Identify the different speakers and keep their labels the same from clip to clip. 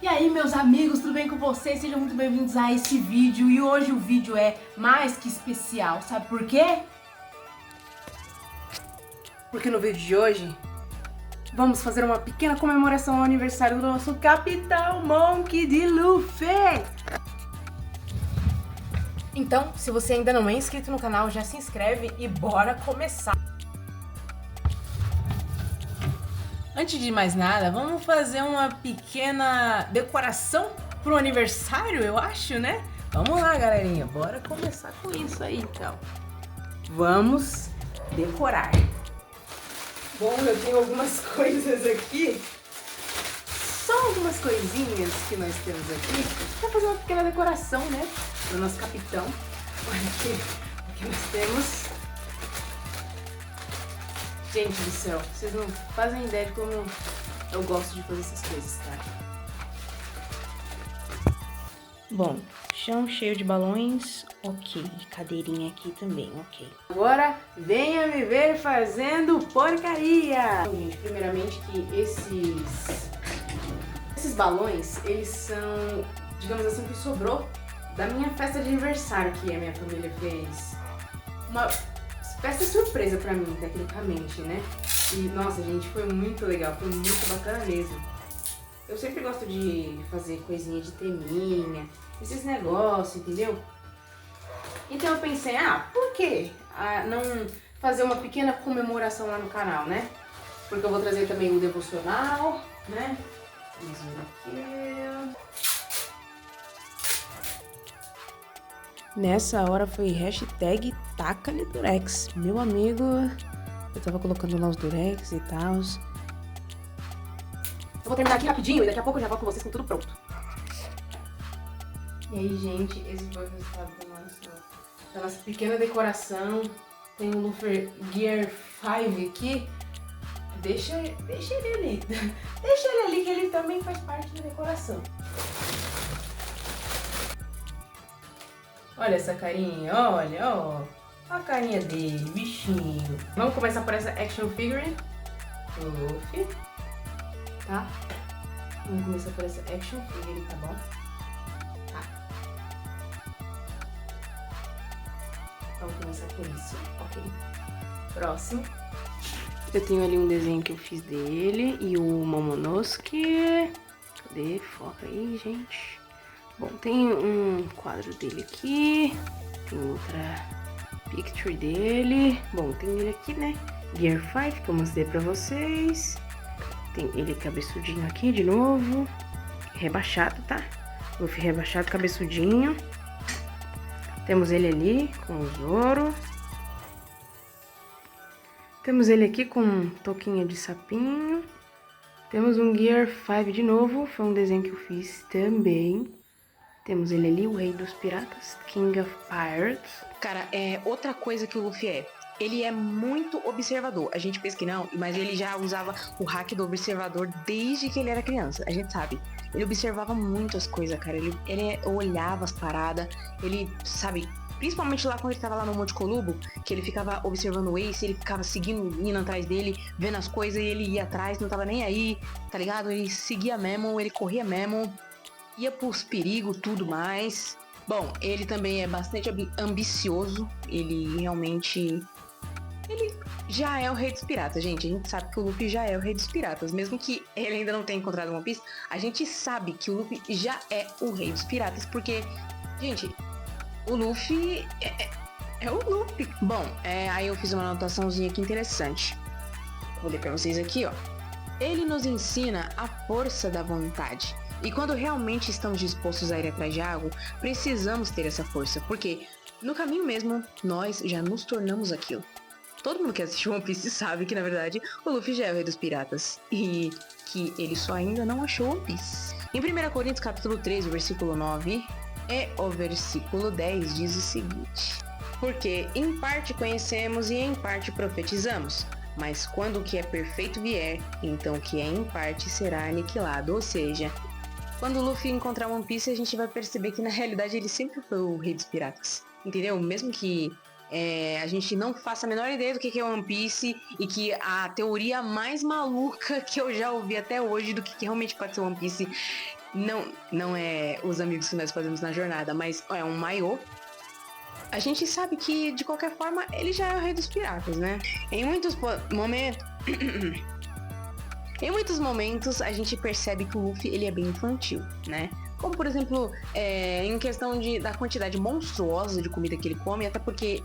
Speaker 1: E aí, meus amigos, tudo bem com vocês? Sejam muito bem-vindos a esse vídeo. E hoje o vídeo é mais que especial, sabe por quê? Porque no vídeo de hoje vamos fazer uma pequena comemoração ao aniversário do nosso Capitão Monk de Luffy. Então, se você ainda não é inscrito no canal, já se inscreve e bora começar! Antes de mais nada, vamos fazer uma pequena decoração pro aniversário, eu acho, né? Vamos lá, galerinha, bora começar com isso aí, então. Vamos decorar. Bom, eu tenho algumas coisas aqui, só algumas coisinhas que nós temos aqui, pra fazer uma pequena decoração, né? Pro nosso capitão. Olha aqui o que nós temos. Gente do céu, vocês não fazem ideia de como eu gosto de fazer essas coisas, tá? Bom, chão cheio de balões, ok. Cadeirinha aqui também, ok. Agora, venha me ver fazendo porcaria! Bom, gente, primeiramente que esses balões, eles são, digamos assim, o que sobrou da minha festa de aniversário que a minha família fez. Uma festa surpresa pra mim, tecnicamente, né? E, nossa, gente, foi muito legal, foi muito bacana mesmo. Eu sempre gosto de fazer coisinha de teminha, esses negócios, entendeu? Então eu pensei, por que não fazer uma pequena comemoração lá no canal, né? Porque eu vou trazer também o devocional, né? Vamos ver aqui. Nessa hora foi hashtag taca-lhe durex. Meu amigo, eu tava colocando lá os durex e tal. Eu vou terminar aqui rapidinho e daqui a pouco eu já volto com vocês com tudo pronto. E aí, gente, esse foi o resultado da nossa pequena decoração. Tem o Luffy Gear 5 aqui. Deixa ele ali. Deixa ele ali que ele também faz parte da decoração. Olha essa carinha, olha, ó. A carinha dele, bichinho. Vamos começar por essa action figure do Luffy, tá? Vamos começar por essa action figure, tá bom? Tá. Vamos começar por isso, ok. Próximo. Eu tenho ali um desenho que eu fiz dele e o Momonosuke. Cadê? Foca aí, gente. Bom, tem um quadro dele aqui, tem outra picture dele. Bom, tem ele aqui, né? Gear 5, que eu mostrei pra vocês. Tem ele cabeçudinho aqui de novo. Rebaixado, tá? Luffy rebaixado, cabeçudinho. Temos ele ali com o Zoro. Temos ele aqui com touquinha de sapinho. Temos um Gear 5 de novo, foi um desenho que eu fiz também. Temos ele ali, o rei dos piratas, King of Pirates.
Speaker 2: Cara, outra coisa que o Luffy ele é muito observador. A gente pensa que não, mas ele já usava o hack do observador desde que ele era criança. A gente sabe. Ele observava muito as coisas, cara. Ele olhava as paradas. Ele, sabe, principalmente lá quando ele tava lá no Monte Colubo, que ele ficava observando o Ace, ele ficava seguindo, indo atrás dele, vendo as coisas e ele ia atrás, não tava nem aí, tá ligado? Ele seguia mesmo, ele corria mesmo. Ia pros perigos, tudo mais. Bom, ele também é bastante ambicioso. Ele realmente... Ele já é o rei dos piratas, gente. A gente sabe que o Luffy já é o rei dos piratas. Mesmo que ele ainda não tenha encontrado One Piece, a gente sabe que o Luffy já é o rei dos piratas. Porque, gente, o Luffy é o Luffy. Bom, aí eu fiz uma anotaçãozinha aqui interessante. Vou ler pra vocês aqui, ó. Ele nos ensina a força da vontade. E quando realmente estamos dispostos a ir atrás de algo, precisamos ter essa força, porque no caminho mesmo, nós já nos tornamos aquilo. Todo mundo que assistiu One Piece sabe que, na verdade, o Luffy já é o rei dos piratas, e que ele só ainda não achou One Piece. Em 1 Coríntios capítulo 13, versículo 9, e o versículo 10 diz o seguinte: porque em parte conhecemos e em parte profetizamos, mas quando o que é perfeito vier, então o que é em parte será aniquilado, ou seja... Quando o Luffy encontrar One Piece, a gente vai perceber que na realidade ele sempre foi o rei dos piratas, entendeu? Mesmo que a gente não faça a menor ideia do que é One Piece e que a teoria mais maluca que eu já ouvi até hoje do que realmente pode ser One Piece não é os amigos que nós fazemos na jornada, mas é um maiô. A gente sabe que, de qualquer forma, ele já é o rei dos piratas, né? Em muitos momentos... Em muitos momentos, a gente percebe que o Luffy, ele é bem infantil, né? Como, por exemplo, em questão da quantidade monstruosa de comida que ele come, até porque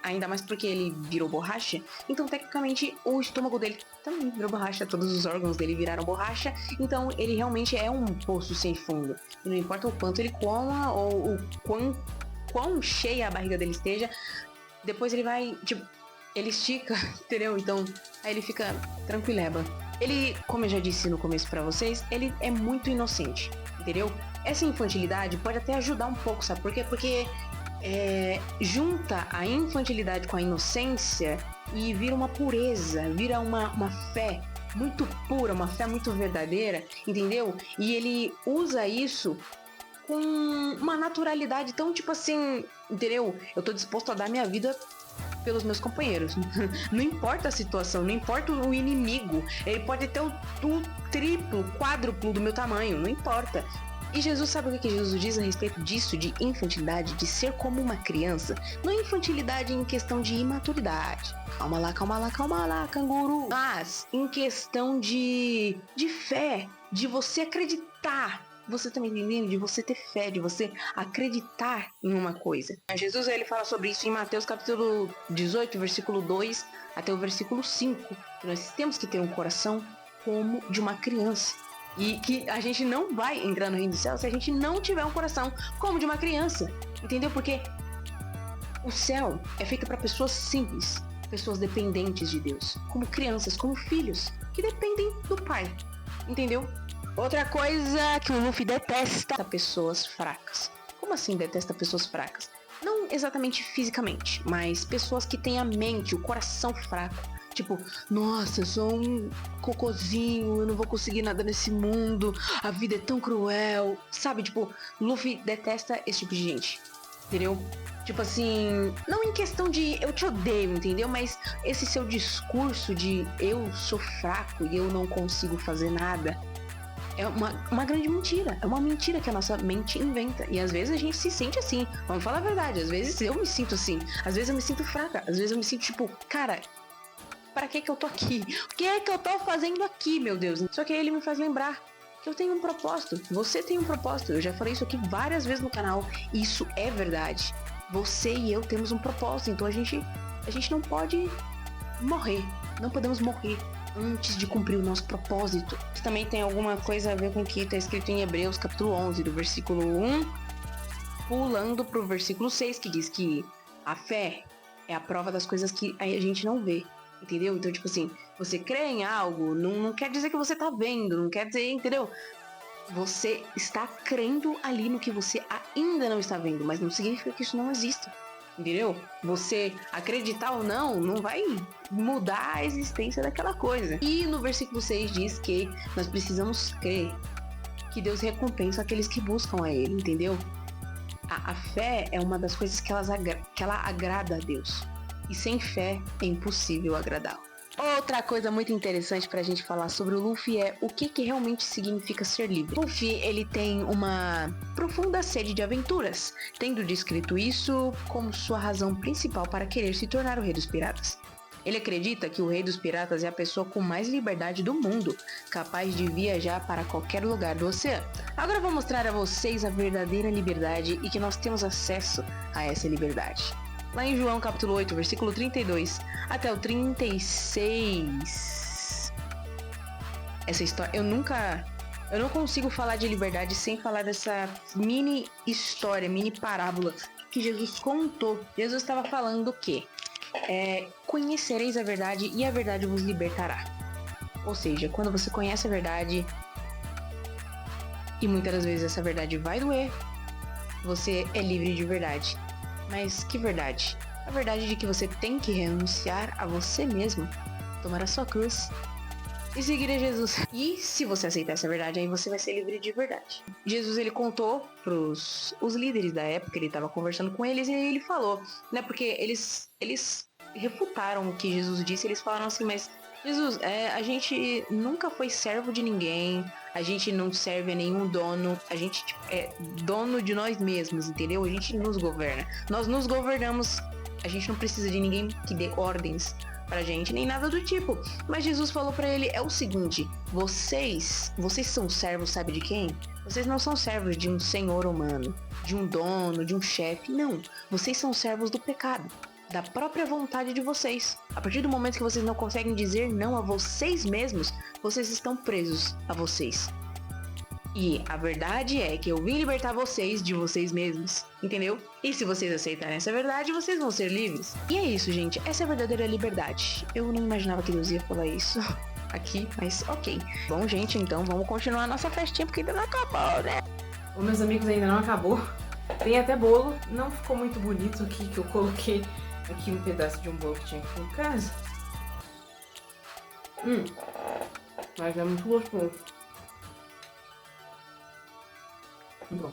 Speaker 2: ainda mais porque ele virou borracha, então, tecnicamente, o estômago dele também virou borracha, todos os órgãos dele viraram borracha, então ele realmente é um poço sem fundo. E não importa o quanto ele coma, ou o quão cheia a barriga dele esteja, depois ele vai, tipo, ele estica, entendeu? Então, aí ele fica tranquileba. Ele, como eu já disse no começo pra vocês, ele é muito inocente, entendeu? Essa infantilidade pode até ajudar um pouco, sabe por quê? Porque junta a infantilidade com a inocência e vira uma pureza, vira uma fé muito pura, uma fé muito verdadeira, entendeu? E ele usa isso com uma naturalidade tão tipo assim, entendeu? Eu tô disposto a dar minha vida pelos meus companheiros. Não importa a situação, não importa o inimigo. Ele pode ter o triplo, quádruplo do meu tamanho, não importa. E Jesus, sabe o que Jesus diz a respeito disso, de infantilidade, de ser como uma criança? Não é infantilidade em questão de imaturidade. Calma lá, canguru. Mas em questão de fé, de você acreditar. Você tá me entendendo? De você ter fé, de você acreditar em uma coisa. Jesus, ele fala sobre isso em Mateus capítulo 18, versículo 2 até o versículo 5. Que nós temos que ter um coração como de uma criança. E que a gente não vai entrar no reino do céu se a gente não tiver um coração como de uma criança. Entendeu? Porque o céu é feito para pessoas simples, pessoas dependentes de Deus. Como crianças, como filhos, que dependem do pai. Entendeu? Outra coisa que o Luffy detesta, pessoas fracas. Como assim detesta pessoas fracas? Não exatamente fisicamente, mas pessoas que têm a mente, o coração fraco. Tipo, nossa, eu sou um cocôzinho, eu não vou conseguir nada nesse mundo, a vida é tão cruel. Sabe, tipo, Luffy detesta esse tipo de gente, entendeu? Tipo assim, não em questão de eu te odeio, entendeu? Mas esse seu discurso de eu sou fraco e eu não consigo fazer nada é uma grande mentira. É uma mentira que a nossa mente inventa. E às vezes a gente se sente assim. Vamos falar a verdade. Às vezes eu me sinto assim. Às vezes eu me sinto fraca. Às vezes eu me sinto tipo, cara, pra que eu tô aqui? O que é que eu tô fazendo aqui, meu Deus? Só que aí ele me faz lembrar que eu tenho um propósito. Você tem um propósito. Eu já falei isso aqui várias vezes no canal. Isso é verdade. Você e eu temos um propósito. Então a gente não pode morrer. Não podemos morrer antes de cumprir o nosso propósito. Isso também tem alguma coisa a ver com o que está escrito em Hebreus capítulo 11, do versículo 1, pulando pro versículo 6, que diz que a fé é a prova das coisas que a gente não vê, entendeu? Então, tipo assim, você crê em algo, não quer dizer que você tá vendo, não quer dizer, entendeu? Você está crendo ali no que você ainda não está vendo, mas não significa que isso não exista. Entendeu? Você acreditar ou não vai mudar a existência daquela coisa. E no versículo 6 diz que nós precisamos crer que Deus recompensa aqueles que buscam a Ele, entendeu? A fé é uma das coisas que ela agrada a Deus. E sem fé é impossível agradá-lo. Outra coisa muito interessante pra gente falar sobre o Luffy é o que realmente significa ser livre. O Luffy, ele tem uma profunda sede de aventuras, tendo descrito isso como sua razão principal para querer se tornar o Rei dos Piratas. Ele acredita que o Rei dos Piratas é a pessoa com mais liberdade do mundo, capaz de viajar para qualquer lugar do oceano. Agora eu vou mostrar a vocês a verdadeira liberdade e que nós temos acesso a essa liberdade. Lá em João capítulo 8, versículo 32 até o 36. Essa história, eu não consigo falar de liberdade sem falar dessa mini história, mini parábola que Jesus contou. Jesus estava falando que conhecereis a verdade e a verdade vos libertará. Ou seja, quando você conhece a verdade, e muitas das vezes essa verdade vai doer, você é livre de verdade. Mas que verdade? A verdade de que você tem que renunciar a você mesmo, tomar a sua cruz e seguir a Jesus. E se você aceitar essa verdade, aí você vai ser livre de verdade. Jesus, ele contou pros os líderes da época, ele estava conversando com eles e ele falou, né? Porque eles refutaram o que Jesus disse, eles falaram assim, mas Jesus, a gente nunca foi servo de ninguém, A gente não serve a nenhum dono. A gente tipo, é dono de nós mesmos, entendeu? A gente nos governa. Nós nos governamos. A gente não precisa de ninguém que dê ordens pra gente, nem nada do tipo. Mas Jesus falou pra ele, é o seguinte, vocês são servos, sabe de quem? Vocês não são servos de um senhor humano, de um dono, de um chefe, não. Vocês são servos do pecado, da própria vontade de vocês. A partir do momento que vocês não conseguem dizer não a vocês mesmos, vocês estão presos a vocês. E a verdade é que eu vim libertar vocês de vocês mesmos, entendeu? E se vocês aceitarem essa verdade, vocês vão ser livres. E é isso, gente. Essa é a verdadeira liberdade. Eu não imaginava que Deus ia falar isso aqui, mas ok. Bom, gente, então vamos continuar a nossa festinha, porque ainda não acabou, né?
Speaker 1: Ô, meus amigos, ainda não acabou. Tem até bolo. Não ficou muito bonito aqui, que eu coloquei aqui um pedaço de um bolo que tinha aqui em casa. Mas é muito gostoso. Bom.